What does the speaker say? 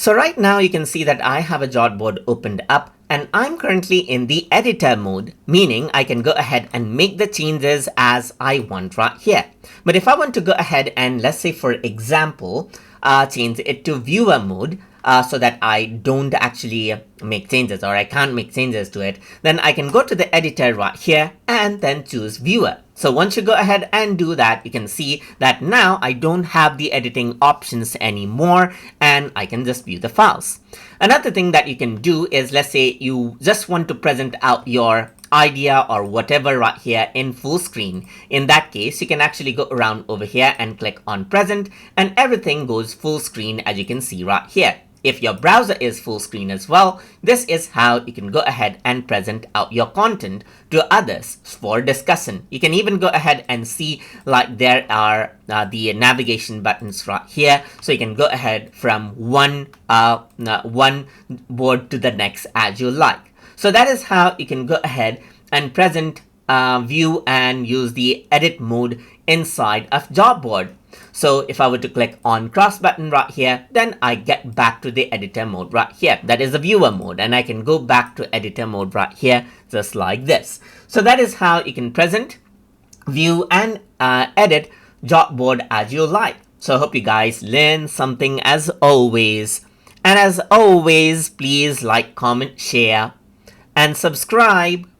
So right now you can see that I have a Jotboard opened up and I'm currently in the editor mode, meaning I can go ahead and make the changes as I want right here. But if I want to go ahead and, let's say for example, change it to viewer mode, so that I don't actually make changes, or I can't make changes to it, then I can go to the editor right here and then choose viewer. So once you go ahead and do that, you can see that now I don't have the editing options anymore and I can just view the files. Another thing that you can do is, let's say you just want to present out your idea or whatever right here in full screen. In that case, you can actually go around over here and click on present and everything goes full screen, as you can see right here. If your browser is full screen as well, this is how you can go ahead and present out your content to others for discussion. You can even go ahead and see like there are the navigation buttons right here. So you can go ahead from one board to the next as you like. So that is how you can go ahead and present, view and use the edit mode inside of Jotboard. So if I were to click on cross button right here, then I get back to the editor mode right here. That is the viewer mode, and I can go back to editor mode right here just like this. So that is how you can present, view and edit Jotboard as you like. So I hope you guys learn something as always. And as always, please like, comment, share and subscribe.